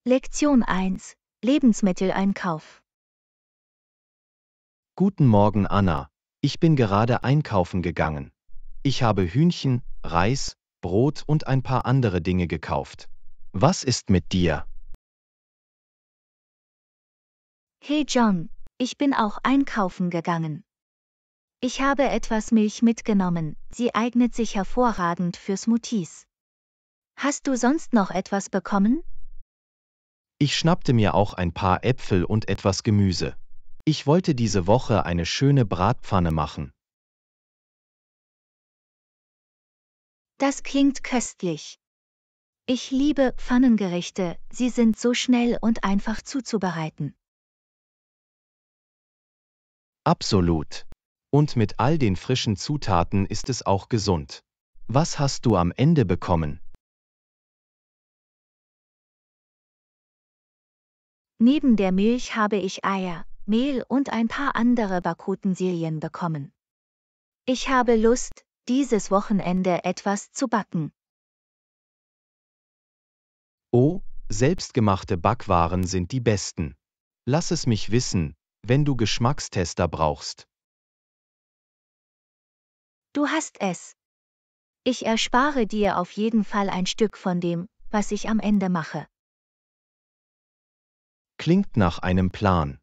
Lektion 1: Lebensmitteleinkauf. Guten Morgen, Anna. Ich bin gerade einkaufen gegangen. Ich habe Hühnchen, Reis, Brot und ein paar andere Dinge gekauft. Was ist mit dir? Hey John, ich bin auch einkaufen gegangen. Ich habe etwas Milch mitgenommen, sie eignet sich hervorragend für Smoothies. Hast du sonst noch etwas bekommen? Ich schnappte mir auch ein paar Äpfel und etwas Gemüse. Ich wollte diese Woche eine schöne Bratpfanne machen. Das klingt köstlich. Ich liebe Pfannengerichte, sie sind so schnell und einfach zuzubereiten. Absolut. Und mit all den frischen Zutaten ist es auch gesund. Was hast du am Ende bekommen? Neben der Milch habe ich Eier, Mehl und ein paar andere Backutensilien bekommen. Ich habe Lust, dieses Wochenende etwas zu backen. Oh, selbstgemachte Backwaren sind die besten. Lass es mich wissen, wenn du Geschmackstester brauchst. Du hast es. Ich erspare dir auf jeden Fall ein Stück von dem, was ich am Ende mache. Klingt nach einem Plan.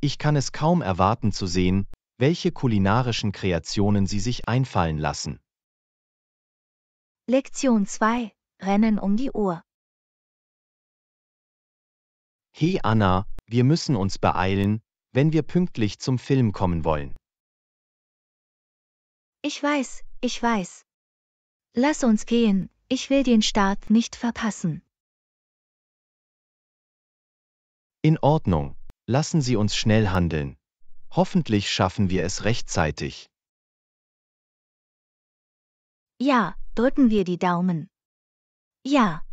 Ich kann es kaum erwarten zu sehen, welche kulinarischen Kreationen Sie sich einfallen lassen. Lektion 2: Rennen um die Uhr. Hey Anna, wir müssen uns beeilen, wenn wir pünktlich zum Film kommen wollen. Ich weiß. Lass uns gehen, ich will den Start nicht verpassen. In Ordnung, lassen Sie uns schnell handeln. Hoffentlich schaffen wir es rechtzeitig. Ja, drücken wir die Daumen. Ja.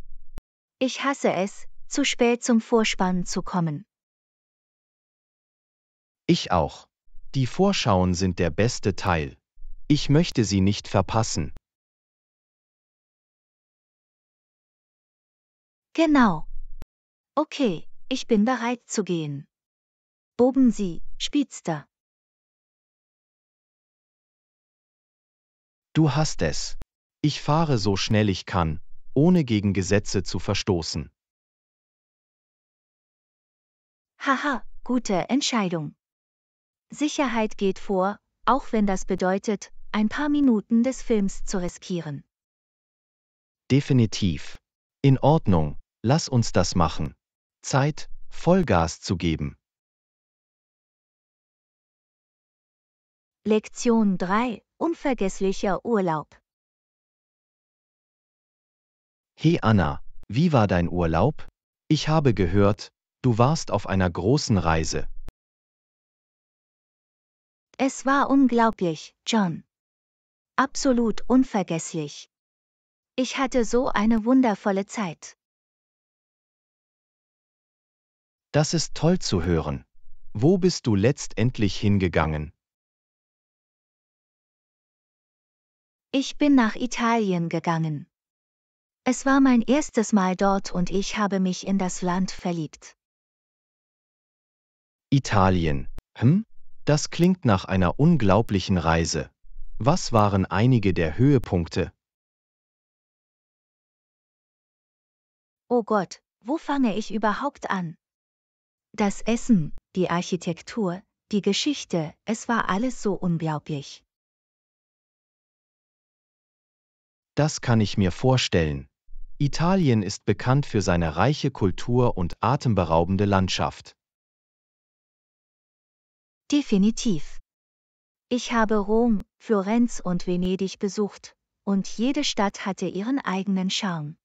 Ich hasse es, zu spät zum Vorspann zu kommen. Ich auch. Die Vorschauen sind der beste Teil. Ich möchte sie nicht verpassen. Genau. Okay, ich bin bereit zu gehen. Bogen Sie, Spitzter. Du hast es. Ich fahre so schnell ich kann, ohne gegen Gesetze zu verstoßen. Haha, gute Entscheidung. Sicherheit geht vor, auch wenn das bedeutet, ein paar Minuten des Films zu riskieren. Definitiv. In Ordnung, lass uns das machen. Zeit, Vollgas zu geben. Lektion 3: Unvergesslicher Urlaub. Hey Anna, wie war dein Urlaub? Ich habe gehört, du warst auf einer großen Reise. Es war unglaublich, John. Absolut unvergesslich. Ich hatte so eine wundervolle Zeit. Das ist toll zu hören. Wo bist du letztendlich hingegangen? Ich bin nach Italien gegangen. Es war mein erstes Mal dort und ich habe mich in das Land verliebt. Italien. Das klingt nach einer unglaublichen Reise. Was waren einige der Höhepunkte? Oh Gott, wo fange ich überhaupt an? Das Essen, die Architektur, die Geschichte, es war alles so unglaublich. Das kann ich mir vorstellen. Italien ist bekannt für seine reiche Kultur und atemberaubende Landschaft. Definitiv. Ich habe Rom, Florenz und Venedig besucht, und jede Stadt hatte ihren eigenen Charme.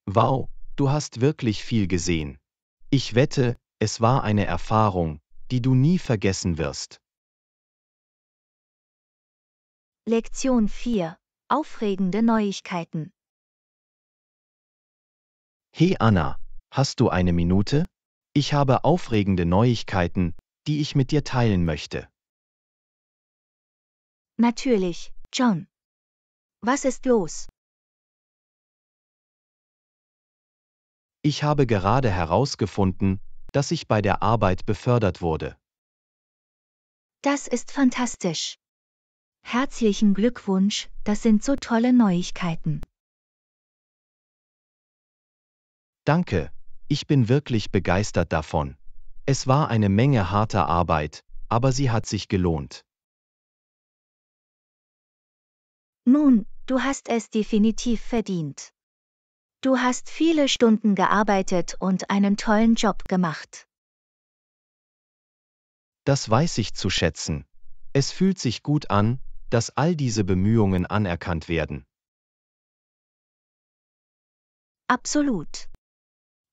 Wow, du hast wirklich viel gesehen. Ich wette, es war eine Erfahrung, die du nie vergessen wirst. Lektion 4: Aufregende Neuigkeiten. Hey Anna, hast du eine Minute? Ich habe aufregende Neuigkeiten, die ich mit dir teilen möchte. Natürlich, John. Was ist los? Ich habe gerade herausgefunden, dass ich bei der Arbeit befördert wurde. Das ist fantastisch. Herzlichen Glückwunsch, das sind so tolle Neuigkeiten. Danke, ich bin wirklich begeistert davon. Es war eine Menge harter Arbeit, aber sie hat sich gelohnt. Nun, du hast es definitiv verdient. Du hast viele Stunden gearbeitet und einen tollen Job gemacht. Das weiß ich zu schätzen. Es fühlt sich gut an, dass all diese Bemühungen anerkannt werden. Absolut.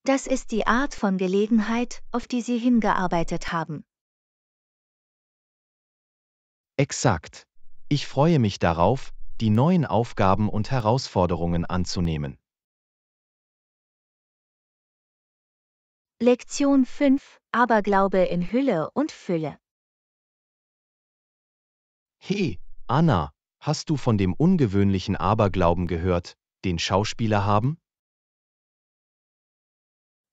Das ist die Art von Gelegenheit, auf die Sie hingearbeitet haben. Exakt. Ich freue mich darauf, die neuen Aufgaben und Herausforderungen anzunehmen. Lektion 5: Aberglaube in Hülle und Fülle. Hey, Anna, hast du von dem ungewöhnlichen Aberglauben gehört, den Schauspieler haben?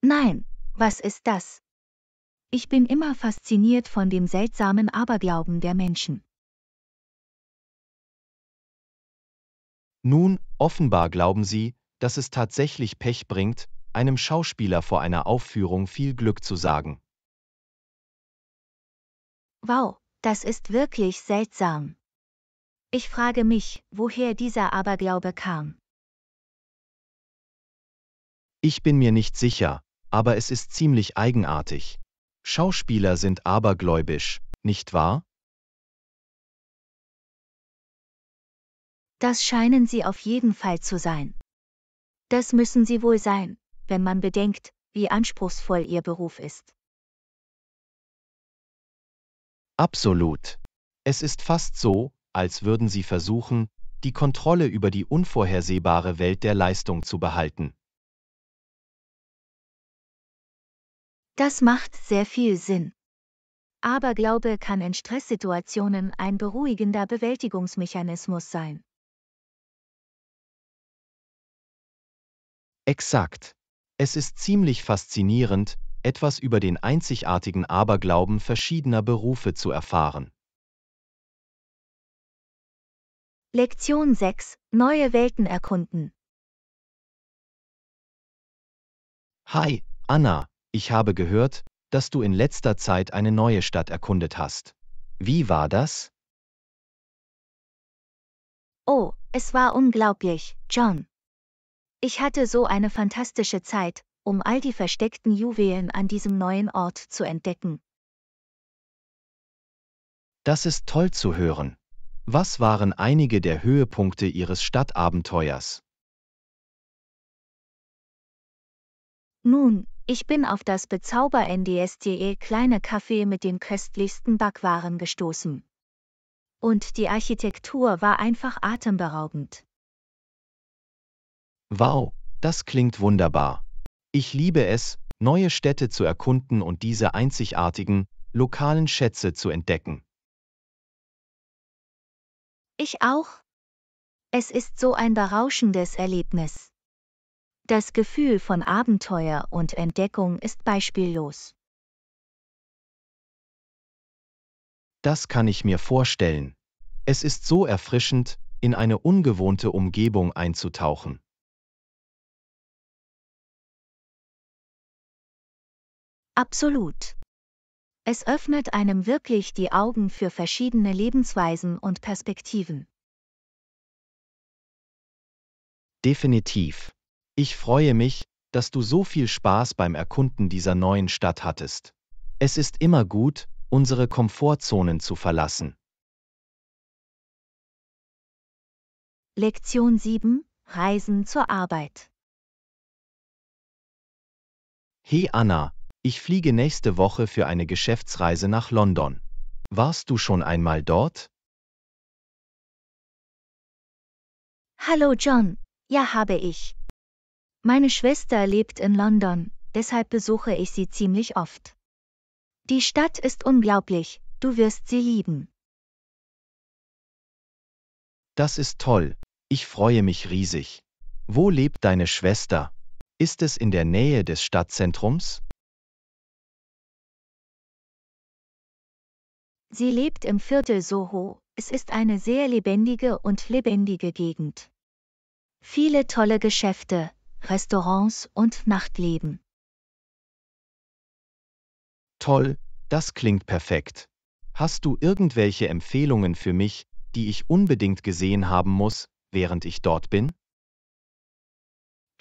Nein, was ist das? Ich bin immer fasziniert von dem seltsamen Aberglauben der Menschen. Nun, offenbar glauben sie, dass es tatsächlich Pech bringt, einem Schauspieler vor einer Aufführung viel Glück zu sagen. Wow, das ist wirklich seltsam. Ich frage mich, woher dieser Aberglaube kam. Ich bin mir nicht sicher, aber es ist ziemlich eigenartig. Schauspieler sind abergläubisch, nicht wahr? Das scheinen sie auf jeden Fall zu sein. Das müssen sie wohl sein, wenn man bedenkt, wie anspruchsvoll ihr Beruf ist. Absolut. Es ist fast so, als würden sie versuchen, die Kontrolle über die unvorhersehbare Welt der Leistung zu behalten. Das macht sehr viel Sinn. Aberglaube kann in Stresssituationen ein beruhigender Bewältigungsmechanismus sein. Exakt. Es ist ziemlich faszinierend, etwas über den einzigartigen Aberglauben verschiedener Berufe zu erfahren. Lektion 6: Neue Welten erkunden. Hi, Anna, ich habe gehört, dass du in letzter Zeit eine neue Stadt erkundet hast. Wie war das? Oh, es war unglaublich, John. Ich hatte so eine fantastische Zeit, um all die versteckten Juwelen an diesem neuen Ort zu entdecken. Das ist toll zu hören. Was waren einige der Höhepunkte Ihres Stadtabenteuers? Nun, ich bin auf das Bezauber-NDSTE kleine Café mit den köstlichsten Backwaren gestoßen. Und die Architektur war einfach atemberaubend. Wow, das klingt wunderbar. Ich liebe es, neue Städte zu erkunden und diese einzigartigen, lokalen Schätze zu entdecken. Ich auch. Es ist so ein berauschendes Erlebnis. Das Gefühl von Abenteuer und Entdeckung ist beispiellos. Das kann ich mir vorstellen. Es ist so erfrischend, in eine ungewohnte Umgebung einzutauchen. Absolut. Es öffnet einem wirklich die Augen für verschiedene Lebensweisen und Perspektiven. Definitiv. Ich freue mich, dass du so viel Spaß beim Erkunden dieser neuen Stadt hattest. Es ist immer gut, unsere Komfortzonen zu verlassen. Lektion 7: Reisen zur Arbeit. Hey Anna, ich fliege nächste Woche für eine Geschäftsreise nach London. Warst du schon einmal dort? Hallo John, ja habe ich. Meine Schwester lebt in London, deshalb besuche ich sie ziemlich oft. Die Stadt ist unglaublich, du wirst sie lieben. Das ist toll. Ich freue mich riesig. Wo lebt deine Schwester? Ist es in der Nähe des Stadtzentrums? Sie lebt im Viertel Soho, es ist eine sehr lebendige und lebendige Gegend. Viele tolle Geschäfte, Restaurants und Nachtleben. Toll, das klingt perfekt. Hast du irgendwelche Empfehlungen für mich, die ich unbedingt gesehen haben muss, während ich dort bin?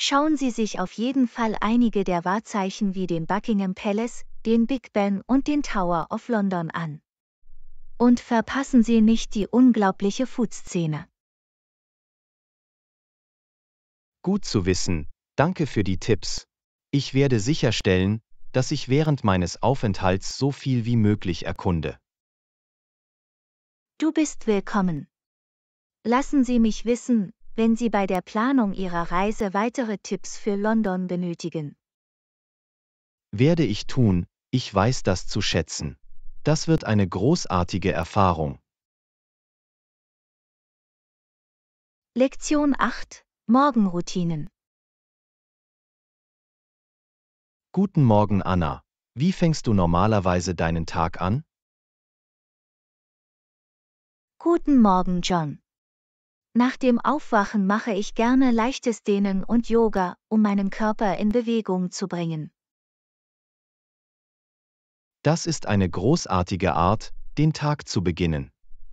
Schauen Sie sich auf jeden Fall einige der Wahrzeichen wie den Buckingham Palace, den Big Ben und den Tower of London an. Und verpassen Sie nicht die unglaubliche Food-Szene. Gut zu wissen, danke für die Tipps. Ich werde sicherstellen, dass ich während meines Aufenthalts so viel wie möglich erkunde. Du bist willkommen. Lassen Sie mich wissen, wenn Sie bei der Planung Ihrer Reise weitere Tipps für London benötigen. Werde ich tun, ich weiß das zu schätzen. Das wird eine großartige Erfahrung. Lektion 8: Morgenroutinen. Guten Morgen, Anna. Wie fängst du normalerweise deinen Tag an? Guten Morgen, John. Nach dem Aufwachen mache ich gerne leichtes Dehnen und Yoga, um meinen Körper in Bewegung zu bringen. Das ist eine großartige Art, den Tag zu beginnen.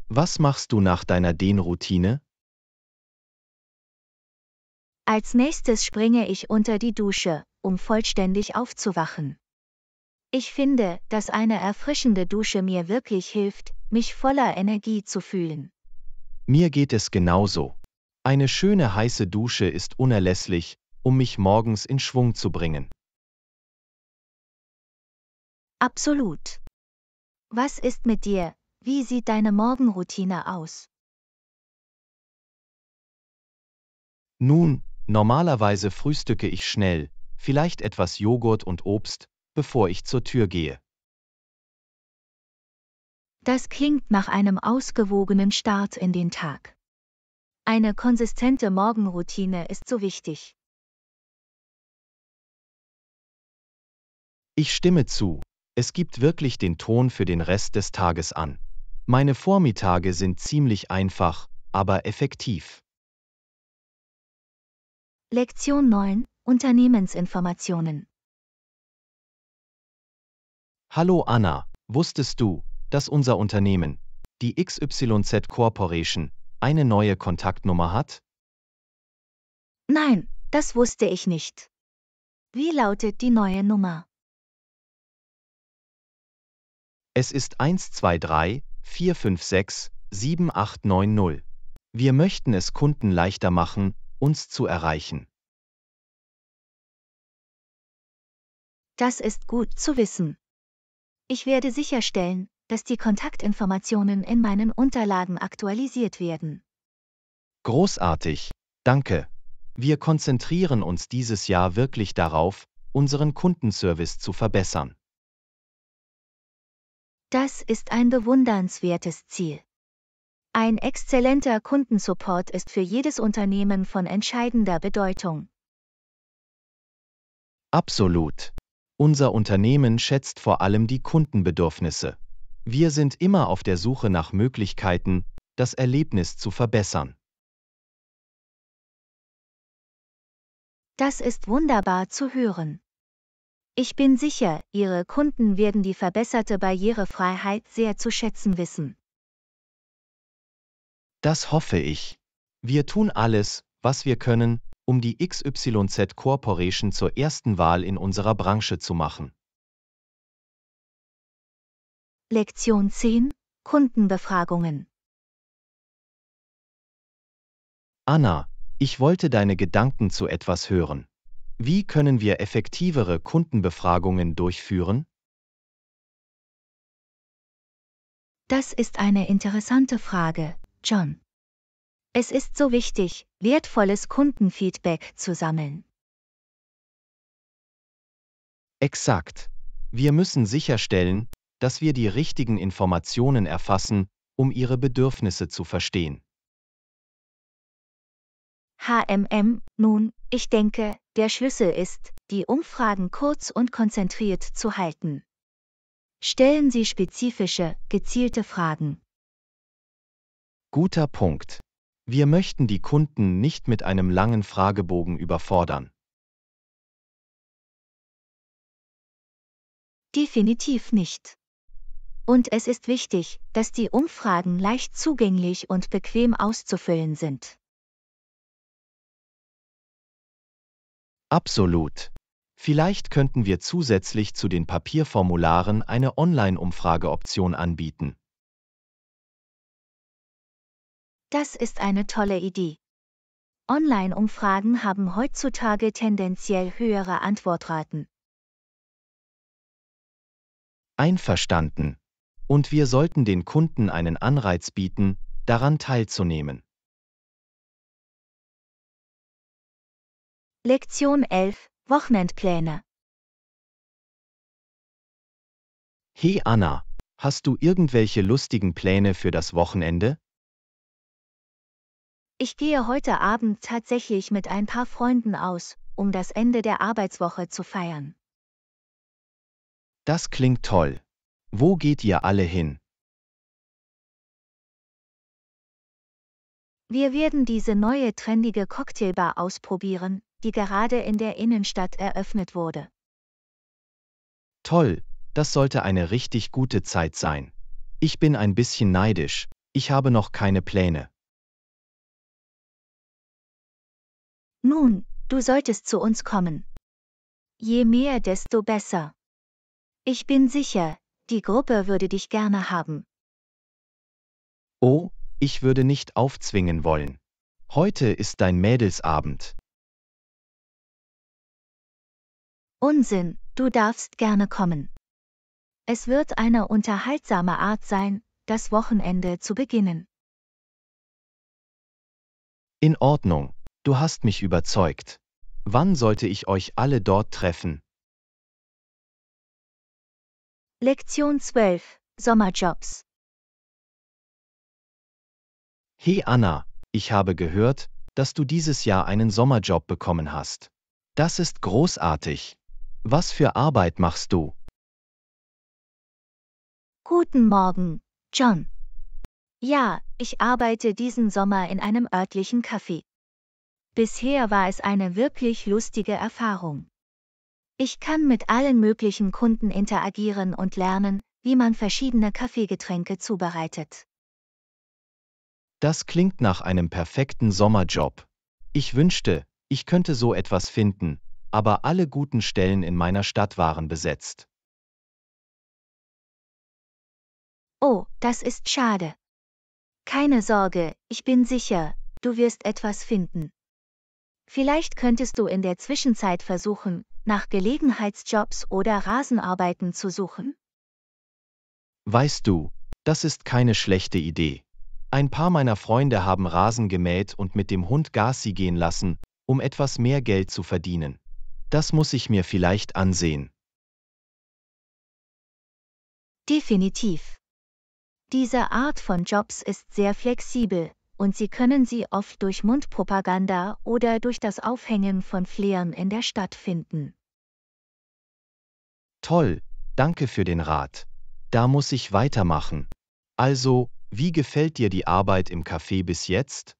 Was machst du nach deiner Dehnroutine? Als nächstes springe ich unter die Dusche, um vollständig aufzuwachen. Ich finde, dass eine erfrischende Dusche mir wirklich hilft, mich voller Energie zu fühlen. Mir geht es genauso. Eine schöne heiße Dusche ist unerlässlich, um mich morgens in Schwung zu bringen. Absolut. Was ist mit dir? Wie sieht deine Morgenroutine aus? Nun, normalerweise frühstücke ich schnell, vielleicht etwas Joghurt und Obst, bevor ich zur Tür gehe. Das klingt nach einem ausgewogenen Start in den Tag. Eine konsistente Morgenroutine ist so wichtig. Ich stimme zu, es gibt wirklich den Ton für den Rest des Tages an. Meine Vormittage sind ziemlich einfach, aber effektiv. Lektion 9: Unternehmensinformationen. Hallo Anna, wusstest du, dass unser Unternehmen, die XYZ Corporation, eine neue Kontaktnummer hat? Nein, das wusste ich nicht. Wie lautet die neue Nummer? Es ist 123 456 7890. Wir möchten es Kunden leichter machen, uns zu erreichen. Das ist gut zu wissen. Ich werde sicherstellen, dass die Kontaktinformationen in meinen Unterlagen aktualisiert werden. Großartig, danke. Wir konzentrieren uns dieses Jahr wirklich darauf, unseren Kundenservice zu verbessern. Das ist ein bewundernswertes Ziel. Ein exzellenter Kundensupport ist für jedes Unternehmen von entscheidender Bedeutung. Absolut. Unser Unternehmen schätzt vor allem die Kundenbedürfnisse. Wir sind immer auf der Suche nach Möglichkeiten, das Erlebnis zu verbessern. Das ist wunderbar zu hören. Ich bin sicher, Ihre Kunden werden die verbesserte Barrierefreiheit sehr zu schätzen wissen. Das hoffe ich. Wir tun alles, was wir können, um die XYZ Corporation zur ersten Wahl in unserer Branche zu machen. Lektion 10: Kundenbefragungen. Anna, ich wollte deine Gedanken zu etwas hören. Wie können wir effektivere Kundenbefragungen durchführen? Das ist eine interessante Frage, John. Es ist so wichtig, wertvolles Kundenfeedback zu sammeln. Exakt. Wir müssen sicherstellen, dass wir die richtigen Informationen erfassen, um ihre Bedürfnisse zu verstehen. Nun, ich denke, Der Schlüssel ist, die Umfragen kurz und konzentriert zu halten. Stellen Sie spezifische, gezielte Fragen. Guter Punkt. Wir möchten die Kunden nicht mit einem langen Fragebogen überfordern. Definitiv nicht. Und es ist wichtig, dass die Umfragen leicht zugänglich und bequem auszufüllen sind. Absolut. Vielleicht könnten wir zusätzlich zu den Papierformularen eine Online-Umfrageoption anbieten. Das ist eine tolle Idee. Online-Umfragen haben heutzutage tendenziell höhere Antwortraten. Einverstanden. Und wir sollten den Kunden einen Anreiz bieten, daran teilzunehmen. Lektion 11: Wochenendpläne. Hey Anna, hast du irgendwelche lustigen Pläne für das Wochenende? Ich gehe heute Abend tatsächlich mit ein paar Freunden aus, um das Ende der Arbeitswoche zu feiern. Das klingt toll. Wo geht ihr alle hin? Wir werden diese neue trendige Cocktailbar ausprobieren, die gerade in der Innenstadt eröffnet wurde. Toll, das sollte eine richtig gute Zeit sein. Ich bin ein bisschen neidisch, ich habe noch keine Pläne. Nun, du solltest zu uns kommen. Je mehr, desto besser. Ich bin sicher, die Gruppe würde dich gerne haben. Oh, ich würde nicht aufzwingen wollen. Heute ist dein Mädelsabend. Unsinn, du darfst gerne kommen. Es wird eine unterhaltsame Art sein, das Wochenende zu beginnen. In Ordnung, du hast mich überzeugt. Wann sollte ich euch alle dort treffen? Lektion 12: Sommerjobs. Hey Anna, ich habe gehört, dass du dieses Jahr einen Sommerjob bekommen hast. Das ist großartig. Was für Arbeit machst du? Guten Morgen, John. Ja, ich arbeite diesen Sommer in einem örtlichen Café. Bisher war es eine wirklich lustige Erfahrung. Ich kann mit allen möglichen Kunden interagieren und lernen, wie man verschiedene Kaffeegetränke zubereitet. Das klingt nach einem perfekten Sommerjob. Ich wünschte, ich könnte so etwas finden, aber alle guten Stellen in meiner Stadt waren besetzt. Oh, das ist schade. Keine Sorge, ich bin sicher, du wirst etwas finden. Vielleicht könntest du in der Zwischenzeit versuchen, nach Gelegenheitsjobs oder Rasenarbeiten zu suchen? Weißt du, das ist keine schlechte Idee. Ein paar meiner Freunde haben Rasen gemäht und mit dem Hund Gassi gehen lassen, um etwas mehr Geld zu verdienen. Das muss ich mir vielleicht ansehen. Definitiv. Diese Art von Jobs ist sehr flexibel, und Sie können sie oft durch Mundpropaganda oder durch das Aufhängen von Flyern in der Stadt finden. Toll, danke für den Rat. Da muss ich weitermachen. Also, wie gefällt dir die Arbeit im Café bis jetzt?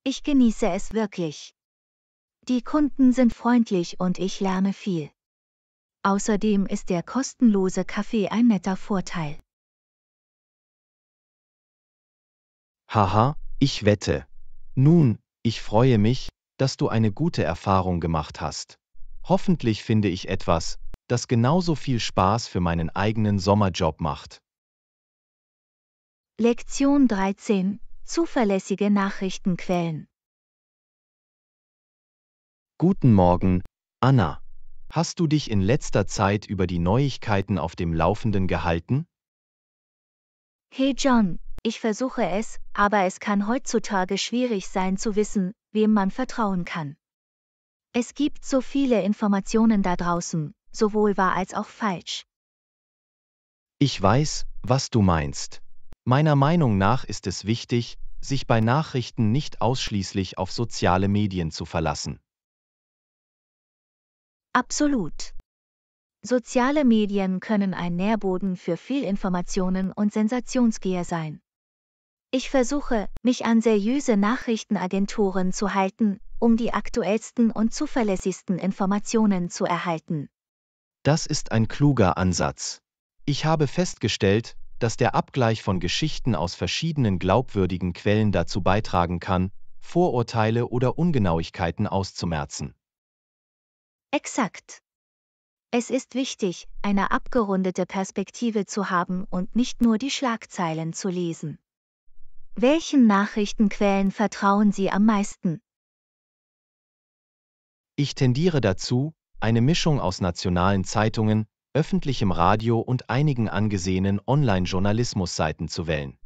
Ich genieße es wirklich. Die Kunden sind freundlich und ich lerne viel. Außerdem ist der kostenlose Kaffee ein netter Vorteil. Haha, ich wette. Nun, ich freue mich, dass du eine gute Erfahrung gemacht hast. Hoffentlich finde ich etwas, das genauso viel Spaß für meinen eigenen Sommerjob macht. Lektion 13: Zuverlässige Nachrichtenquellen. Guten Morgen, Anna. Hast du dich in letzter Zeit über die Neuigkeiten auf dem Laufenden gehalten? Hey John, ich versuche es, aber es kann heutzutage schwierig sein zu wissen, wem man vertrauen kann. Es gibt so viele Informationen da draußen, sowohl wahr als auch falsch. Ich weiß, was du meinst. Meiner Meinung nach ist es wichtig, sich bei Nachrichten nicht ausschließlich auf soziale Medien zu verlassen. Absolut. Soziale Medien können ein Nährboden für Fehlinformationen und Sensationsgier sein. Ich versuche, mich an seriöse Nachrichtenagenturen zu halten, um die aktuellsten und zuverlässigsten Informationen zu erhalten. Das ist ein kluger Ansatz. Ich habe festgestellt, dass der Abgleich von Geschichten aus verschiedenen glaubwürdigen Quellen dazu beitragen kann, Vorurteile oder Ungenauigkeiten auszumerzen. Exakt. Es ist wichtig, eine abgerundete Perspektive zu haben und nicht nur die Schlagzeilen zu lesen. Welchen Nachrichtenquellen vertrauen Sie am meisten? Ich tendiere dazu, eine Mischung aus nationalen Zeitungen, öffentlichem Radio und einigen angesehenen Online-Journalismusseiten zu wählen.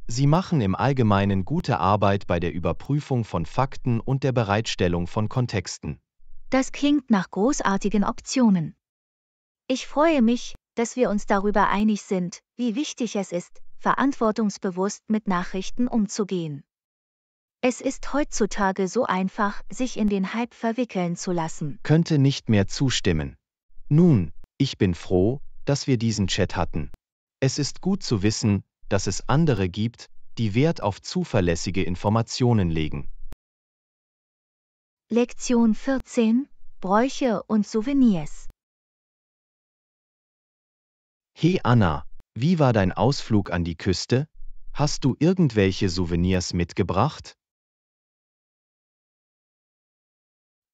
Sie machen im Allgemeinen gute Arbeit bei der Überprüfung von Fakten und der Bereitstellung von Kontexten. Das klingt nach großartigen Optionen. Ich freue mich, dass wir uns darüber einig sind, wie wichtig es ist, verantwortungsbewusst mit Nachrichten umzugehen. Es ist heutzutage so einfach, sich in den Hype verwickeln zu lassen. Könnte nicht mehr zustimmen. Nun, ich bin froh, dass wir diesen Chat hatten. Es ist gut zu wissen, dass es andere gibt, die Wert auf zuverlässige Informationen legen. Lektion 14: Bräuche und Souvenirs. Hey Anna, wie war dein Ausflug an die Küste? Hast du irgendwelche Souvenirs mitgebracht?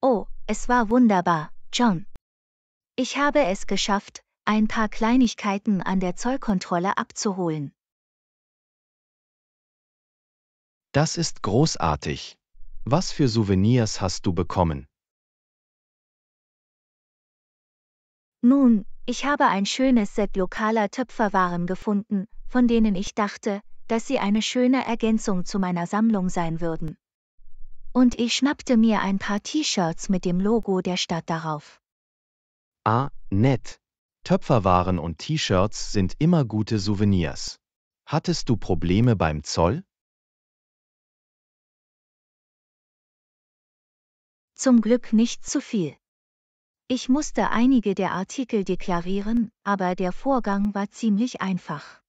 Oh, es war wunderbar, John. Ich habe es geschafft, ein paar Kleinigkeiten an der Zollkontrolle abzuholen. Das ist großartig. Was für Souvenirs hast du bekommen? Nun, ich habe ein schönes Set lokaler Töpferwaren gefunden, von denen ich dachte, dass sie eine schöne Ergänzung zu meiner Sammlung sein würden. Und ich schnappte mir ein paar T-Shirts mit dem Logo der Stadt darauf. Ah, nett. Töpferwaren und T-Shirts sind immer gute Souvenirs. Hattest du Probleme beim Zoll? Zum Glück nicht zu viel. Ich musste einige der Artikel deklarieren, aber der Vorgang war ziemlich einfach.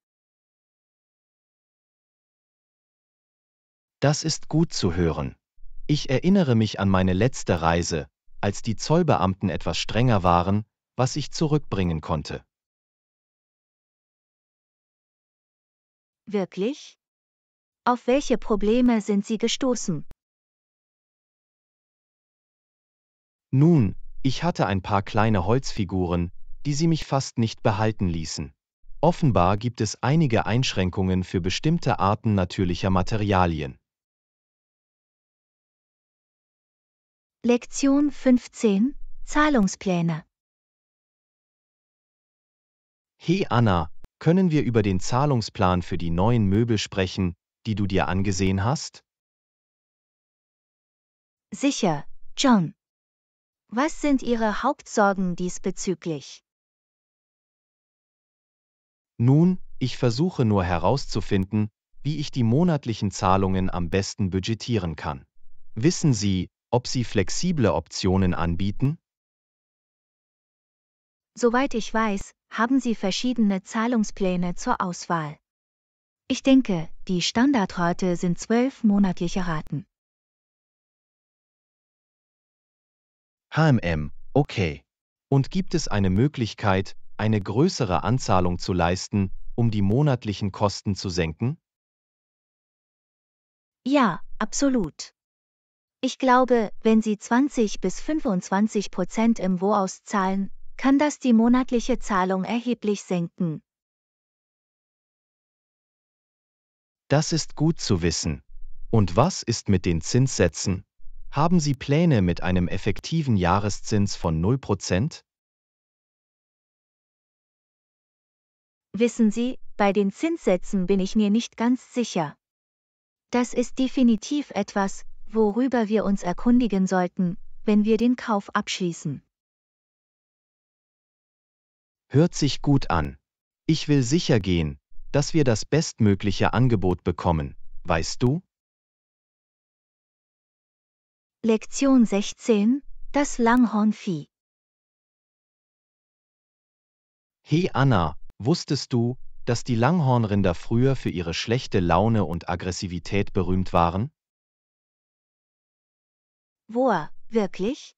Das ist gut zu hören. Ich erinnere mich an meine letzte Reise, als die Zollbeamten etwas strenger waren, was ich zurückbringen konnte. Wirklich? Auf welche Probleme sind Sie gestoßen? Nun, ich hatte ein paar kleine Holzfiguren, die sie mich fast nicht behalten ließen. Offenbar gibt es einige Einschränkungen für bestimmte Arten natürlicher Materialien. Lektion 15: Zahlungspläne. Hey Anna, können wir über den Zahlungsplan für die neuen Möbel sprechen, die du dir angesehen hast? Sicher, John. Was sind Ihre Hauptsorgen diesbezüglich? Nun, ich versuche nur herauszufinden, wie ich die monatlichen Zahlungen am besten budgetieren kann. Wissen Sie, ob Sie flexible Optionen anbieten? Soweit ich weiß, haben Sie verschiedene Zahlungspläne zur Auswahl. Ich denke, die Standardrate sind 12 monatliche Raten. Okay. Und gibt es eine Möglichkeit, eine größere Anzahlung zu leisten, um die monatlichen Kosten zu senken? Ja, absolut. Ich glaube, wenn Sie 20 bis 25% im Voraus zahlen, kann das die monatliche Zahlung erheblich senken. Das ist gut zu wissen. Und was ist mit den Zinssätzen? Haben Sie Pläne mit einem effektiven Jahreszins von 0%? Wissen Sie, bei den Zinssätzen bin ich mir nicht ganz sicher. Das ist definitiv etwas, worüber wir uns erkundigen sollten, wenn wir den Kauf abschließen. Hört sich gut an. Ich will sicher gehen, dass wir das bestmögliche Angebot bekommen, weißt du? Lektion 16, das Langhornvieh. Hey Anna, wusstest du, dass die Langhornrinder früher für ihre schlechte Laune und Aggressivität berühmt waren? Woher, wirklich?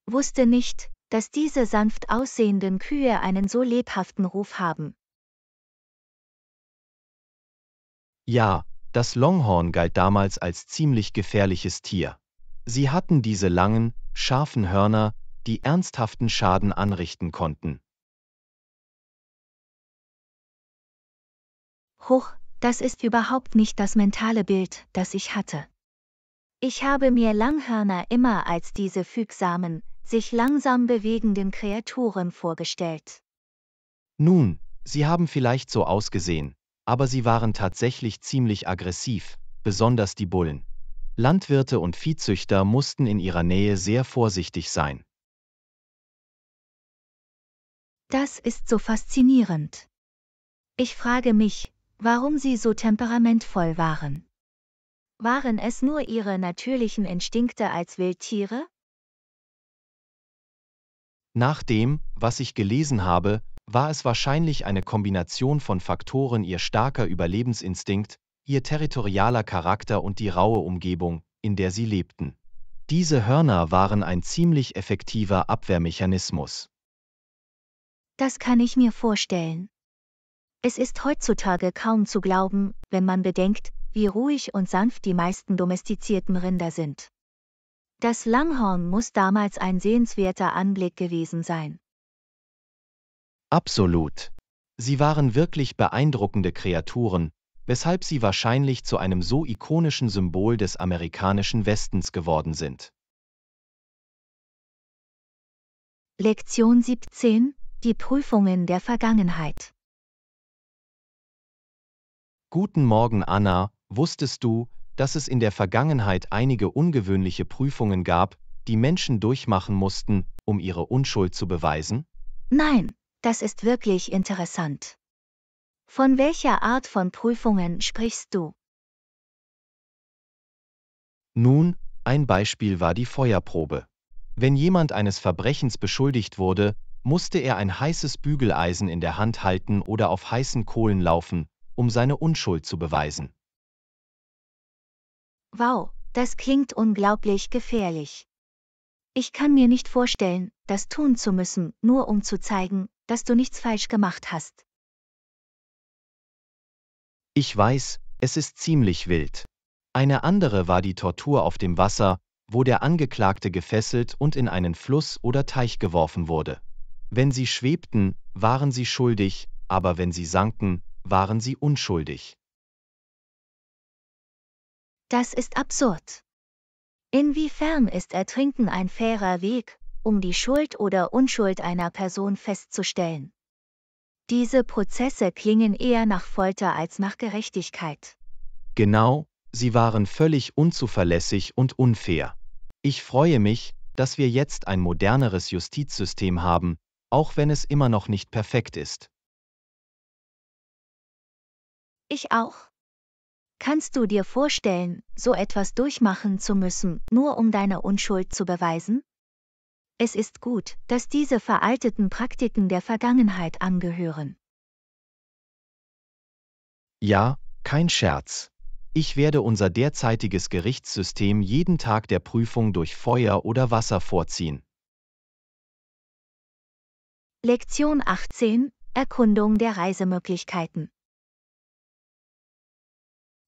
Wusste nicht, dass diese sanft aussehenden Kühe einen so lebhaften Ruf haben. Ja, das Longhorn galt damals als ziemlich gefährliches Tier. Sie hatten diese langen, scharfen Hörner, die ernsthaften Schaden anrichten konnten. Huch, das ist überhaupt nicht das mentale Bild, das ich hatte. Ich habe mir Langhörner immer als diese fügsamen, sich langsam bewegenden Kreaturen vorgestellt. Nun, sie haben vielleicht so ausgesehen, aber sie waren tatsächlich ziemlich aggressiv, besonders die Bullen. Landwirte und Viehzüchter mussten in ihrer Nähe sehr vorsichtig sein. Das ist so faszinierend. Ich frage mich, warum sie so temperamentvoll waren. Waren es nur ihre natürlichen Instinkte als Wildtiere? Nach dem, was ich gelesen habe, war es wahrscheinlich eine Kombination von Faktoren: ihr starker Überlebensinstinkt, ihr territorialer Charakter und die raue Umgebung, in der sie lebten. Diese Hörner waren ein ziemlich effektiver Abwehrmechanismus. Das kann ich mir vorstellen. Es ist heutzutage kaum zu glauben, wenn man bedenkt, wie ruhig und sanft die meisten domestizierten Rinder sind. Das Langhorn muss damals ein sehenswerter Anblick gewesen sein. Absolut. Sie waren wirklich beeindruckende Kreaturen, weshalb sie wahrscheinlich zu einem so ikonischen Symbol des amerikanischen Westens geworden sind. Lektion 17, die Prüfungen der Vergangenheit. Guten Morgen, Anna. Wusstest du, dass es in der Vergangenheit einige ungewöhnliche Prüfungen gab, die Menschen durchmachen mussten, um ihre Unschuld zu beweisen? Nein, das ist wirklich interessant. Von welcher Art von Prüfungen sprichst du? Nun, ein Beispiel war die Feuerprobe. Wenn jemand eines Verbrechens beschuldigt wurde, musste er ein heißes Bügeleisen in der Hand halten oder auf heißen Kohlen laufen, um seine Unschuld zu beweisen. Wow, das klingt unglaublich gefährlich. Ich kann mir nicht vorstellen, das tun zu müssen, nur um zu zeigen, dass du nichts falsch gemacht hast. Ich weiß, es ist ziemlich wild. Eine andere war die Tortur auf dem Wasser, wo der Angeklagte gefesselt und in einen Fluss oder Teich geworfen wurde. Wenn sie schwebten, waren sie schuldig, aber wenn sie sanken, waren sie unschuldig. Das ist absurd. Inwiefern ist Ertrinken ein fairer Weg, um die Schuld oder Unschuld einer Person festzustellen? Diese Prozesse klingen eher nach Folter als nach Gerechtigkeit. Genau, sie waren völlig unzuverlässig und unfair. Ich freue mich, dass wir jetzt ein moderneres Justizsystem haben, auch wenn es immer noch nicht perfekt ist. Ich auch. Kannst du dir vorstellen, so etwas durchmachen zu müssen, nur um deine Unschuld zu beweisen? Es ist gut, dass diese veralteten Praktiken der Vergangenheit angehören. Ja, kein Scherz. Ich werde unser derzeitiges Gerichtssystem jeden Tag der Prüfung durch Feuer oder Wasser vorziehen. Lektion 18, Erkundung der Reisemöglichkeiten.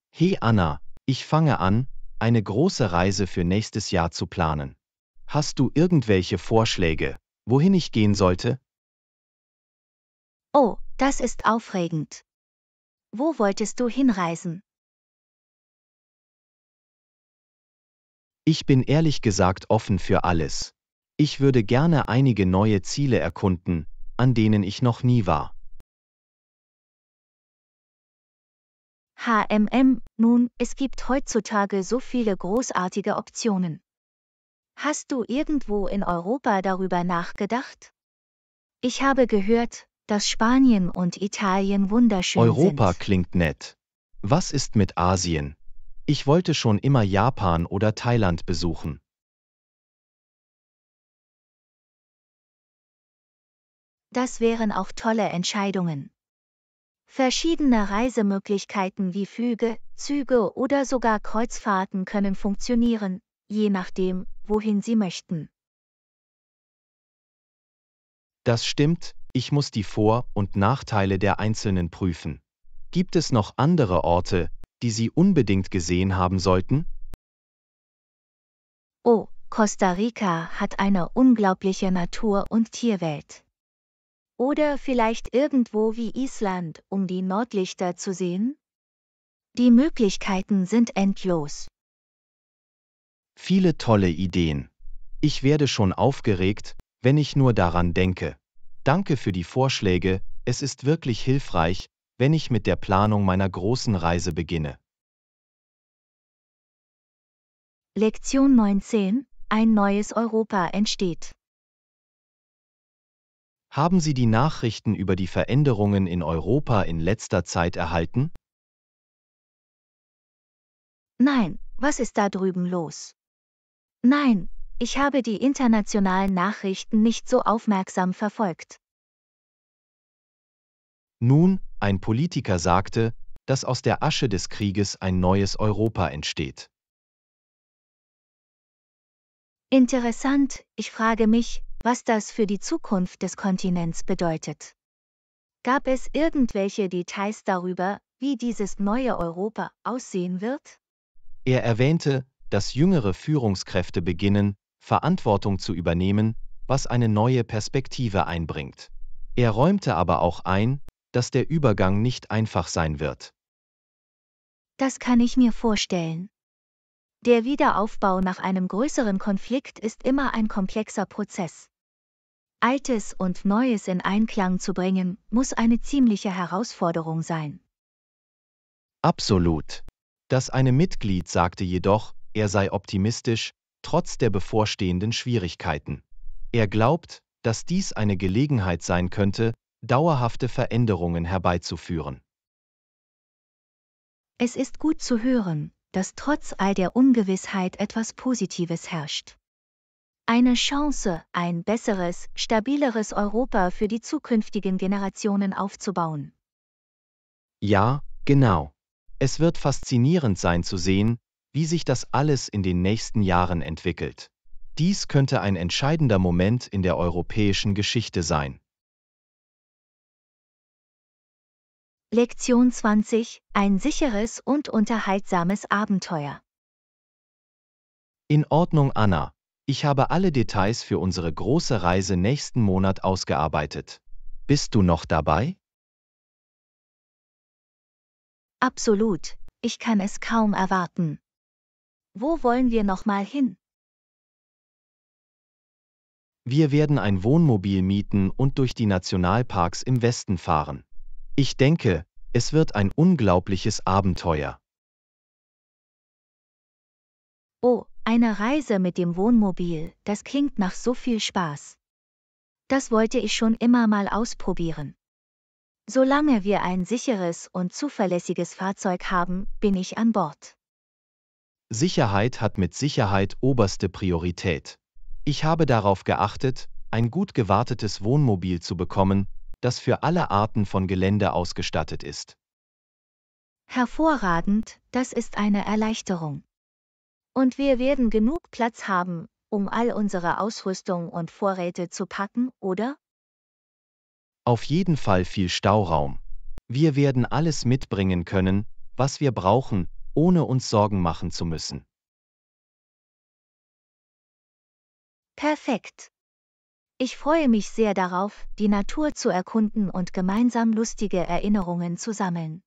Hey Anna, ich fange an, eine große Reise für nächstes Jahr zu planen. Hast du irgendwelche Vorschläge, wohin ich gehen sollte? Oh, das ist aufregend. Wo wolltest du hinreisen? Ich bin ehrlich gesagt offen für alles. Ich würde gerne einige neue Ziele erkunden, an denen ich noch nie war. Nun, es gibt heutzutage so viele großartige Optionen. Hast du irgendwo in Europa darüber nachgedacht? Ich habe gehört, dass Spanien und Italien wunderschön Europa sind. klingt nett. Was ist mit Asien? Ich wollte schon immer Japan oder Thailand besuchen. Das wären auch tolle Entscheidungen. Verschiedene Reisemöglichkeiten wie Flüge, Züge oder sogar Kreuzfahrten können funktionieren, je nachdem, wohin Sie möchten. Das stimmt, ich muss die Vor- und Nachteile der einzelnen prüfen. Gibt es noch andere Orte, die Sie unbedingt gesehen haben sollten? Oh, Costa Rica hat eine unglaubliche Natur- und Tierwelt. Oder vielleicht irgendwo wie Island, um die Nordlichter zu sehen? Die Möglichkeiten sind endlos. Viele tolle Ideen. Ich werde schon aufgeregt, wenn ich nur daran denke. Danke für die Vorschläge, es ist wirklich hilfreich, wenn ich mit der Planung meiner großen Reise beginne. Lektion 19: Ein neues Europa entsteht. Haben Sie die Nachrichten über die Veränderungen in Europa in letzter Zeit erhalten? Nein, was ist da drüben los? Nein, ich habe die internationalen Nachrichten nicht so aufmerksam verfolgt. Nun, ein Politiker sagte, dass aus der Asche des Krieges ein neues Europa entsteht. Interessant, ich frage mich, was das für die Zukunft des Kontinents bedeutet. Gab es irgendwelche Details darüber, wie dieses neue Europa aussehen wird? Er erwähnte, dass jüngere Führungskräfte beginnen, Verantwortung zu übernehmen, was eine neue Perspektive einbringt. Er räumte aber auch ein, dass der Übergang nicht einfach sein wird. Das kann ich mir vorstellen. Der Wiederaufbau nach einem größeren Konflikt ist immer ein komplexer Prozess. Altes und Neues in Einklang zu bringen, muss eine ziemliche Herausforderung sein. Absolut. Das eine Mitglied sagte jedoch, er sei optimistisch, trotz der bevorstehenden Schwierigkeiten. Er glaubt, dass dies eine Gelegenheit sein könnte, dauerhafte Veränderungen herbeizuführen. Es ist gut zu hören, dass trotz all der Ungewissheit etwas Positives herrscht. Eine Chance, ein besseres, stabileres Europa für die zukünftigen Generationen aufzubauen. Ja, genau. Es wird faszinierend sein zu sehen, wie sich das alles in den nächsten Jahren entwickelt. Dies könnte ein entscheidender Moment in der europäischen Geschichte sein. Lektion 20: Ein sicheres und unterhaltsames Abenteuer. In Ordnung, Anna. Ich habe alle Details für unsere große Reise nächsten Monat ausgearbeitet. Bist du noch dabei? Absolut, ich kann es kaum erwarten. Wo wollen wir nochmal hin? Wir werden ein Wohnmobil mieten und durch die Nationalparks im Westen fahren. Ich denke, es wird ein unglaubliches Abenteuer. Oh, eine Reise mit dem Wohnmobil, das klingt nach so viel Spaß. Das wollte ich schon immer mal ausprobieren. Solange wir ein sicheres und zuverlässiges Fahrzeug haben, bin ich an Bord. Sicherheit hat mit Sicherheit oberste Priorität. Ich habe darauf geachtet, ein gut gewartetes Wohnmobil zu bekommen, das für alle Arten von Gelände ausgestattet ist. Hervorragend, das ist eine Erleichterung. Und wir werden genug Platz haben, um all unsere Ausrüstung und Vorräte zu packen, oder? Auf jeden Fall viel Stauraum. Wir werden alles mitbringen können, was wir brauchen, ohne uns Sorgen machen zu müssen. Perfekt. Ich freue mich sehr darauf, die Natur zu erkunden und gemeinsam lustige Erinnerungen zu sammeln.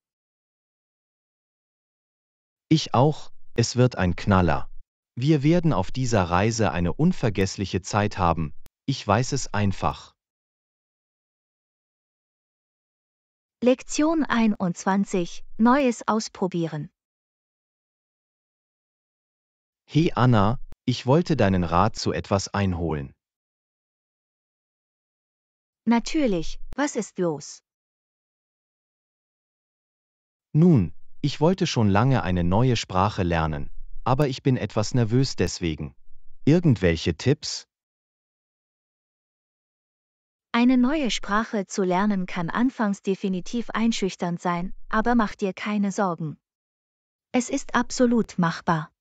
Ich auch, es wird ein Knaller. Wir werden auf dieser Reise eine unvergessliche Zeit haben, ich weiß es einfach. Lektion 21: Neues ausprobieren. Hey Anna, ich wollte deinen Rat zu etwas einholen. Natürlich, was ist los? Nun, ich wollte schon lange eine neue Sprache lernen, aber ich bin etwas nervös deswegen. Irgendwelche Tipps? Eine neue Sprache zu lernen kann anfangs definitiv einschüchternd sein, aber mach dir keine Sorgen. Es ist absolut machbar.